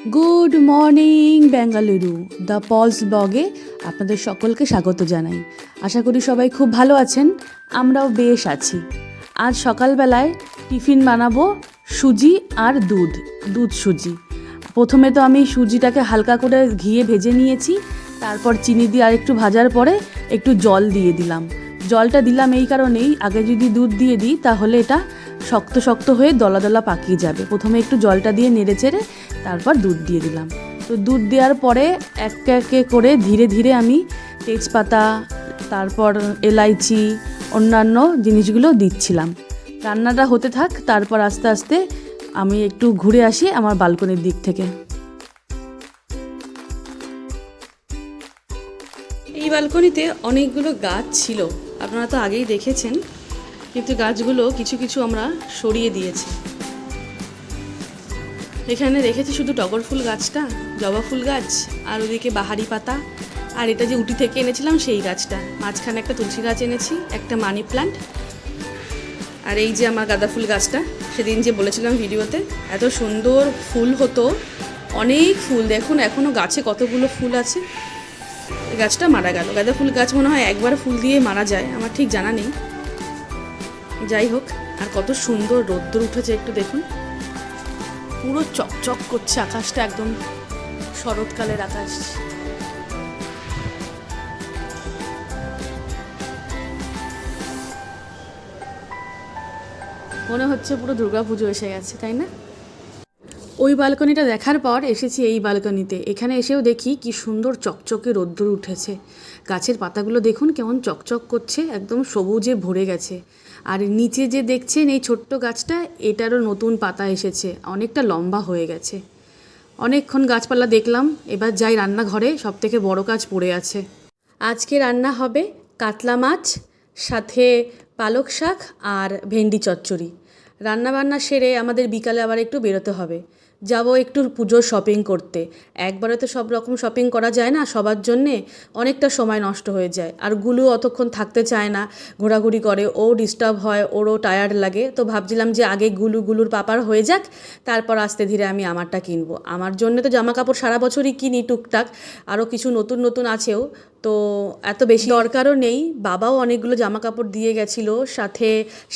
Good morning Bengaluru, the Paul's ব্লগে আপনাদের সকলকে স্বাগত জানাই। আশা করি সবাই খুব ভালো আছেন, আমরাও বেশ আছি। আজ সকালবেলায় টিফিন বানাবো সুজি আর দুধ সুজি। প্রথমে তো আমি সুজিটাকে হালকা করে ঘিয়ে ভেজে নিয়েছি, তারপর চিনি দিয়ে আর একটু ভাজার পরে একটু জল দিয়ে দিলাম। জলটা দিলাম এই কারণেই, আগে যদি দুধ দিয়ে দিই তাহলে এটা শক্ত শক্ত হয়ে দলা দলা পাকিয়ে যাবে। প্রথমে একটু জলটা দিয়ে নেড়ে চেড়ে তারপর দুধ দিয়ে দিলাম। তো দুধ দেওয়ার পরে একে একে করে ধীরে ধীরে আমি তেজপাতা, তারপর এলাইচি, অন্যান্য জিনিসগুলো দিচ্ছিলাম। রান্নাটা হতে থাক, তারপর আস্তে আস্তে আমি একটু ঘুরে আসি আমার বালকনির দিক থেকে। এই বালকনিতে অনেকগুলো গাছ ছিল, আপনারা তো আগেই দেখেছেন, কিন্তু গাছগুলো কিছু কিছু আমরা সরিয়ে দিয়েছি। এখানে রেখেছি শুধু টগর ফুল গাছটা, জবা ফুল গাছ, আর ওদিকে বাহারি পাতা, আর এটা যে উটি থেকে এনেছিলাম সেই গাছটা, মাঝখানে একটা তুলসী গাছ এনেছি, একটা মানি প্ল্যান্ট, আর এই যে আমার গাঁদা ফুল গাছটা। সেদিন যে বলেছিলাম ভিডিওতে এত সুন্দর ফুল হতো, অনেক ফুল, দেখুন এখনও গাছে কতগুলো ফুল আছে। এই গাছটা মারা গেল। গাঁদা ফুল গাছ মনে হয় একবার ফুল দিয়ে মারা যায়, আমার ঠিক জানা নেই। যাই হোক, আর কত সুন্দর রোদ্দুর উঠেছে একটু দেখুন, পুরো চকচক করছে আকাশটা, একদম শরৎকালের আকাশ। মনে হচ্ছে পুরো দুর্গাপুজো এসে গেছে, তাই না? ওই বালকনিটা দেখার পর এসেছি এই বালকনিতে। এখানে এসেও দেখি কি সুন্দর চকচকে রোদ্দুর উঠেছে। গাছের পাতাগুলো দেখুন কেমন চকচক করছে, একদম সবুজে ভরে গেছে। আর নিচে যে দেখছেন এই ছোট্ট গাছটা, এটারও নতুন পাতা এসেছে, অনেকটা লম্বা হয়ে গেছে। অনেকক্ষণ গাছপালা দেখলাম, এবার যাই রান্নাঘরে, সবথেকে বড় কাজ পড়ে আছে। আজকে রান্না হবে কাতলা মাছ, সাথে পালক শাক আর ভেন্ডি চচ্চড়ি। রান্নাবান্না সেরে আমাদের বিকালে আবার একটু বেরোতে হবে, যাব একটু পুজোর শপিং করতে। একবারে তো সব রকম শপিং করা যায় না সবার জন্যে, অনেকটা সময় নষ্ট হয়ে যায়। আর গুলু অতক্ষণ থাকতে চায় না, ঘোরাঘুরি করে, ও ডিস্টার্ব হয়, ওরও টায়ার্ড লাগে। তো ভাবছিলাম যে আগে গুলুর পাপার হয়ে যাক, তারপর আস্তে ধীরে আমি আমারটা কিনবো। আমার জন্য তো জামা কাপড় সারা বছরই কিনি টুকটাক, আরও কিছু নতুন নতুন আছেও, তো এত বেশি দরকারও নেই। বাবাও অনেকগুলো জামা কাপড় দিয়ে গেছিলো, সাথে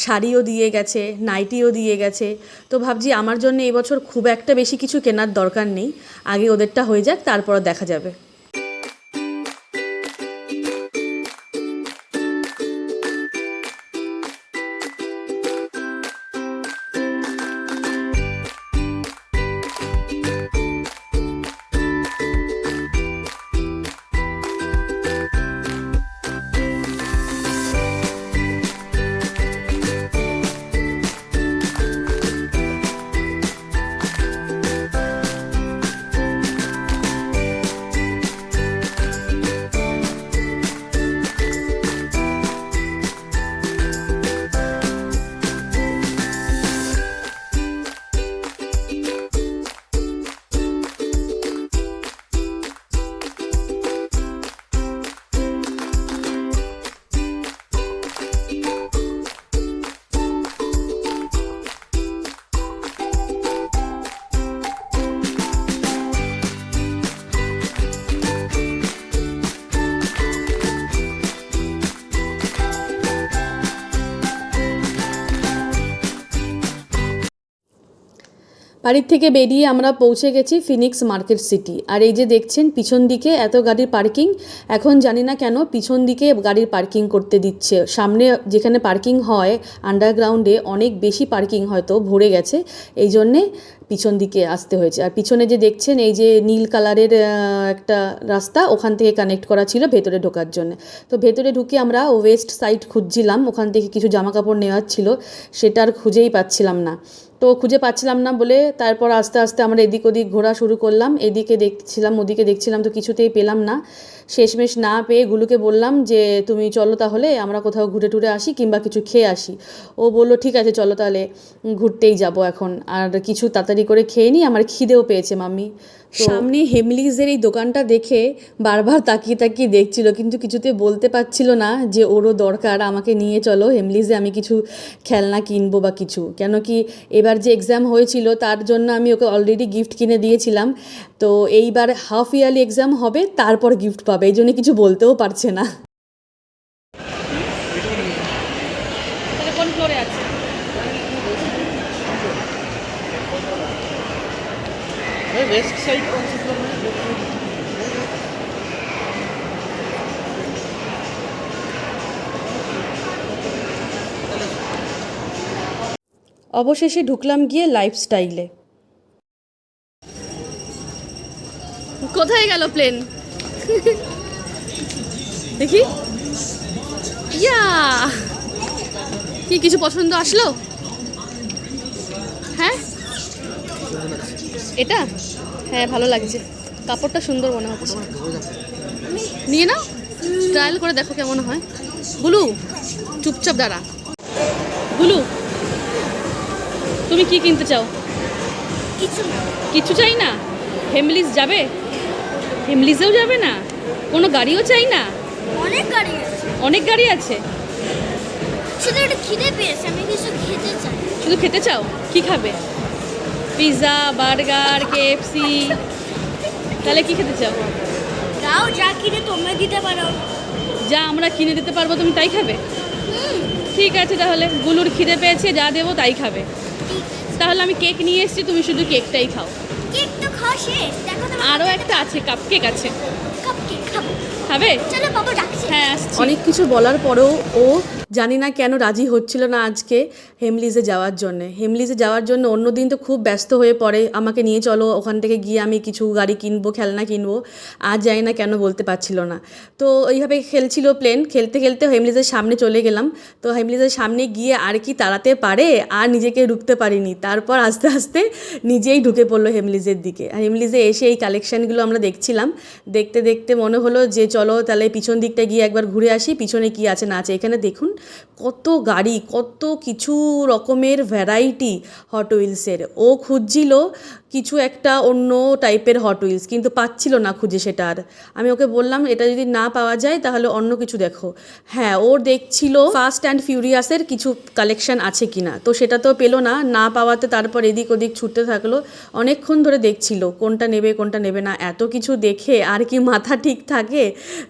শাড়িও দিয়ে গেছে, নাইটিও দিয়ে গেছে। তো ভাবছি আমার জন্য এবছর খুব একটা বেশি কিছু কেনার দরকার নেই, আগে ওদেরটা হয়ে যাক, তারপর দেখা যাবে। বাড়ির থেকে বেরিয়ে আমরা পৌঁছে গেছি ফিনিক্স মার্কেট সিটি। আর এই যে দেখছেন পিছন দিকে এত গাড়ির পার্কিং, এখন জানি না কেন পিছন দিকে গাড়ির পার্কিং করতে দিচ্ছে। সামনে যেখানে পার্কিং হয় আন্ডারগ্রাউন্ডে অনেক বেশি পার্কিং হয়তো ভরে গেছে, এই জন্যে পিছন দিকে আসতে হয়েছে। আর পিছনে যে দেখছেন এই যে নীল কালারের একটা রাস্তা, ওখান থেকে কানেক্ট করা ছিল ভেতরে ঢোকার জন্য। তো ভেতরে ঢুকে আমরা ওয়েস্ট সাইড খুঁজছিলাম, ওখান থেকে কিছু জামা কাপড় নেওয়ার ছিল, সেটা আর খুঁজেই পাচ্ছিলাম না। তো খুঁজে পাচ্ছিলাম না বলে তারপর আস্তে আস্তে আমরা এদিক ওদিক ঘোরা শুরু করলাম। এদিকে দেখছিলাম, ওদিকে দেখছিলাম, তো কিছুতেই পেলাম না। শেষমেশ না পেয়ে গুলুকে বললাম যে তুমি চলো তাহলে আমরা কোথাও ঘুরে টুরে আসি কিংবা কিছু খেয়ে আসি। ও বললো ঠিক আছে চলো তাহলে ঘুরতেই যাব এখন, আর কিছু তাড়াতাড়ি করে খেয়ে নিই, আমার খিদেও পেয়েছে মাম্মি। সামনে হেমলিজের এই দোকানটা দেখে বারবার তাকিয়ে তাকিয়ে দেখছিল, কিন্তু কিছুতে বলতে পারছিল না যে ওরও দরকার, আমাকে নিয়ে চলো হেমলিজে, আমি কিছু খেলনা কিনবো বা কিছু। কেন কি এবার যে এক্সাম হয়েছিল তার জন্য আমি ওকে অলরেডি গিফট কিনে দিয়েছিলাম, তো এইবার হাফ ইয়ারলি এক্সাম হবে তারপর গিফট পাবে, এই জন্য কিছু বলতেও পারছে না। কোন ফ্লোরে আছে? वेस्ट साइड कौन सी फ्लोर में? অবশেষে ঢুকলাম গিয়ে লাইফস্টাইলে। কোথায় গেল প্লেন? দেখি, ইয়া কি কিছু পছন্দ আসলো? হ্যাঁ, এটা হ্যাঁ ভালো লাগছে, কাপড়টা সুন্দর মনে হচ্ছে। নিয়ে নাও, ট্রায়াল করে দেখো কেমন হয়। বুলু চুপচাপ দাঁড়া। বুলু তুমি কি কিনতে চাও? কিছু চাই না? হেমলিজ যাবে? হেমলিজেও যাবে না? কোনো গাড়িও চাই না? অনেক গাড়ি আছে। অনেক গাড়ি আছে। শুধু একটু খিদে পেয়েছে, আমি কিছু খেতে চাই। শুধু খেতে চাও? কি খাবে? Pizza, burger, KFC? তাহলে কি খেতে চাও? দাও, যা কিনে তোমরা দিতে পারো। যা আমরা কিনে দিতে পারবো তুমি তাই খাবে? ঠিক আছে, তাহলে গুলুর খিদে পেয়েছে, যা দেবো তাই খাবে। তাহলে আমি কেক নিয়ে এসেছি, তুমি শুধু কেকটাই খাও। কেক তো খাওয়া শেষ, দেখো তো। আরও একটা আছে, কাপকেক আছে। কাপকেক খাবো। খাবে? চলো, বাবা ডাকছে। হ্যাঁ আসছি। অনেক কিছু বলার পরেও ও জানি না কেন রাজি হচ্ছিল না আজকে হেমলিজে যাওয়ার জন্যে। হেমলিজে যাওয়ার জন্য অন্য দিন তো খুব ব্যস্ত হয়ে পড়ে, আমাকে নিয়ে চলো, ওখান থেকে গিয়ে আমি কিছু গাড়ি কিনবো, খেলনা কিনবো। আজ জানি না কেন বলতে পারছিল না। তো এইভাবে খেলছিল প্লেন, খেলতে খেলতে হেমলিজের সামনে চলে গেলাম। তো হেমলিজের সামনে গিয়ে আর কি তাড়াতে পারে, আর নিজেকে রুখতে পারিনি। তারপর আস্তে আস্তে নিজেই ঢুকে পড়লো হেমলিজের দিকে। আর হেমলিজে এসে এই কালেকশানগুলো আমরা দেখছিলাম, দেখতে দেখতে মনে হলো যে চলো তাহলে পিছন দিকটা গিয়ে একবার ঘুরে আসি, পিছনে কি আছে না আছে। এখানে দেখুন কত গাড়ি, কত কিছু রকমের ভ্যারাইটি হট হুইলসের। ও খুঁজছিল কিছু একটা অন্য টাইপের হট হুইলস, কিন্তু পাচ্ছিল না খুঁজে সেটা। আর আমি ওকে বললাম এটা যদি না পাওয়া যায় তাহলে অন্য কিছু দেখো। হ্যাঁ, ওর দেখছিল ফাস্ট অ্যান্ড ফিউরিয়াসের কিছু কালেকশান আছে কিনা, তো সেটা তো পেলো না। না পাওয়াতে তারপর এদিক ওদিক ছুটতে থাকলো, অনেকক্ষণ ধরে দেখছিল কোনটা নেবে কোনটা নেবে না। এত কিছু দেখে আর কি মাথা ঠিক থাকে?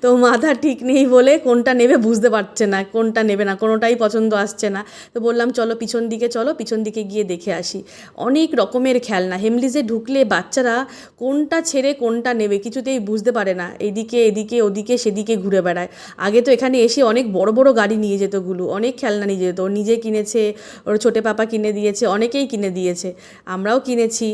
তো মাথা ঠিক নেই বলে কোনটা নেবে বুঝতে পারছে না, কোনটা নেবে না, কোনোটাই পছন্দ আসছে না। তো বললাম চলো পিছন দিকে, চলো পিছন দিকে গিয়ে দেখে আসি। অনেক রকমের খেলনা, হেমলিজে ঢুকলে বাচ্চারা কোনটা ছেড়ে কোনটা নেবে কিছুতেই বুঝতে পারে না, এদিকে এদিকে ওদিকে সেদিকে ঘুরে বেড়ায়। আগে তো এখানে এসে অনেক বড় বড় গাড়ি নিয়ে যেত গুলো, অনেক খেলনা নিয়ে যেত। ওর নিজে কিনেছে, ওর ছোটো পাপা কিনে দিয়েছে, অনেকেই কিনে দিয়েছে, আমরাও কিনেছি।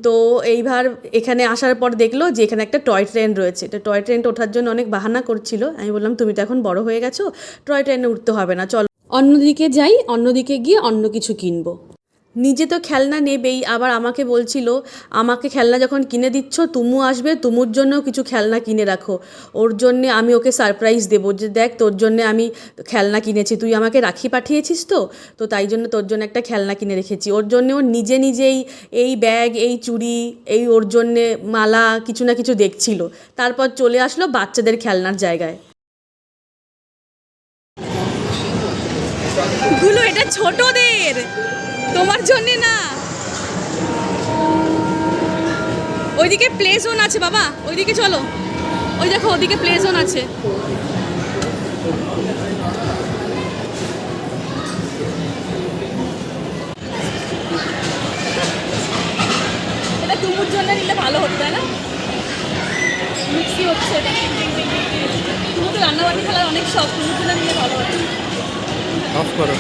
তো এইবার এখানে আসার পর দেখলো যে এখানে একটা টয় ট্রেন রয়েছে। তো টয় ট্রেনটা ওঠার জন্য অনেক বাহানা করছিল। আমি বললাম তুমি তো এখন বড় হয়ে গেছো, টয় ট্রেনে উঠতে হবে না, চলো অন্যদিকে যাই, অন্যদিকে গিয়ে অন্য কিছু কিনবো। নিজে তো খেলনা নেবেই, আবার আমাকে বলছিল আমাকে খেলনা যখন কিনে দিচ্ছ তুমু আসবে, তুমুর জন্যও কিছু খেলনা কিনে রাখো। ওর জন্যে আমি ওকে সারপ্রাইজ দেবো যে দেখ তোর জন্যে আমি খেলনা কিনেছি, তুই আমাকে রাখি পাঠিয়েছিস, তো তাই জন্য তোর জন্য একটা খেলনা কিনে রেখেছি। ওর জন্যে ও নিজে নিজেই এই ব্যাগ, এই চুড়ি, এই ওর জন্যে মালা কিছু না কিছু দেখছিল। তারপর চলে আসলো বাচ্চাদের খেলনার জায়গায়। গুলো এটা ছোটদের, তোমার জন্যে না। ওইদিকে প্লে জোন আছে বাবা, ওইদিকে চলো, ওই দেখো ওদিকে প্লে জোন আছে। এটা তুমুর জন্য নিলে ভালো হতো, তাই না? মিক্সি হচ্ছে এটা, তুমি তো রান্নাবান্নি খেলার অনেক শখ, তুমুর জন্য নিলে ভালো হতো। অফ করো।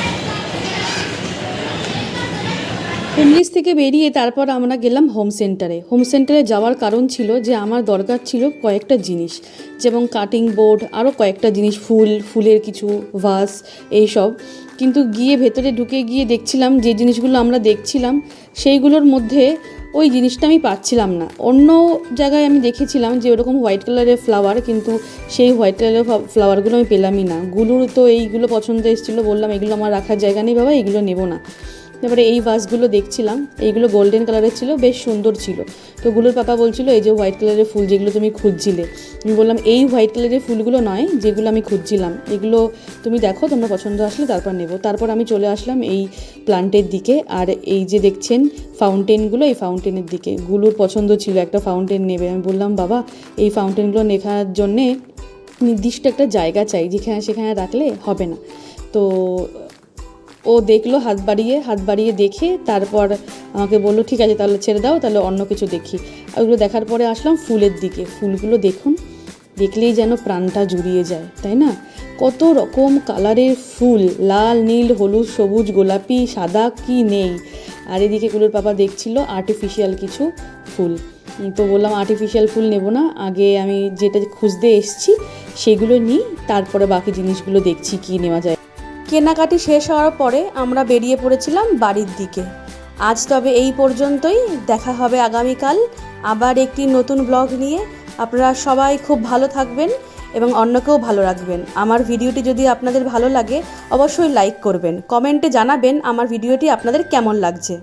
হোমলিস থেকে বেরিয়ে তারপর আমরা গেলাম হোম সেন্টারে। হোম সেন্টারে যাওয়ার কারণ ছিল যে আমার দরকার ছিল কয়েকটা জিনিস, যেমন কাটিং বোর্ড, আরও কয়েকটা জিনিস, ফুলের কিছু ভাস, এইসব। কিন্তু গিয়ে ভেতরে ঢুকে গিয়ে দেখছিলাম যে জিনিসগুলো আমরা দেখছিলাম সেইগুলোর মধ্যে ওই জিনিসটা আমি পাচ্ছিলাম না। অন্য জায়গায় আমি দেখেছিলাম যে ওরকম হোয়াইট কালারের ফ্লাওয়ার, কিন্তু সেই হোয়াইট কালারের ফ্লাওয়ারগুলো আমি পেলামই না। গুলোর তো এইগুলো পছন্দ এসেছিলো, বললাম এগুলো আমার রাখার জায়গা নেই বাবা, এগুলো নেবো না। তারপরে এই ভাসগুলো দেখছিলাম, এইগুলো গোল্ডেন কালারের ছিল, বেশ সুন্দর ছিল। তো গুলোর পাপা বলছিল এই যে হোয়াইট কালারের ফুল যেগুলো তুমি খুঁজছিলে, আমি বললাম এই হোয়াইট কালারের ফুলগুলো নয়, যেগুলো আমি খুঁজছিলাম এগুলো তুমি দেখো, তোমরা পছন্দ আসলে তারপর নেব। তারপর আমি চলে আসলাম এই প্লান্টের দিকে, আর এই যে দেখছেন ফাউন্টেনগুলো, এই ফাউন্টেনের দিকে গুলোর পছন্দ ছিল একটা ফাউন্টেন নেবে। আমি বললাম বাবা এই ফাউন্টেনগুলো নেওয়ার জন্যে নির্দিষ্ট একটা জায়গা চাই, যেখানে সেখানে রাখলে হবে না। তো ও দেখলো হাত বাড়িয়ে দেখে তারপর আমাকে বললো ঠিক আছে তাহলে ছেড়ে দাও, তাহলে অন্য কিছু দেখি। ওগুলো দেখার পরে আসলাম ফুলের দিকে। ফুলগুলো দেখুন, দেখলেই যেন প্রাণটা জুড়িয়ে যায়, তাই না? কত রকম কালারের ফুল, লাল, নীল, হলুদ, সবুজ, গোলাপি, সাদা, কি নেই। আর এদিকে গুলোর পাপা দেখছিল আর্টিফিশিয়াল কিছু ফুল। তো বললাম আর্টিফিশিয়াল ফুল নেব না, আগে আমি যেটা খুঁজতে এসেছি সেগুলো নিই, তারপরে বাকি জিনিসগুলো দেখছি কি নেওয়া যায়। কেনাকাটি শেষ হওয়ার পরে আমরা বেরিয়ে পড়েছিলাম বাড়ির দিকে। আজ তবে এই পর্যন্তই, দেখা হবে আগামীকাল আবার একটি নতুন ব্লগ নিয়ে। আপনারা সবাই খুব ভালো থাকবেন এবং অন্যকেও ভালো রাখবেন। আমার ভিডিওটি যদি আপনাদের ভালো লাগে অবশ্যই লাইক করবেন, কমেন্টে জানাবেন আমার ভিডিওটি আপনাদের কেমন লাগছে।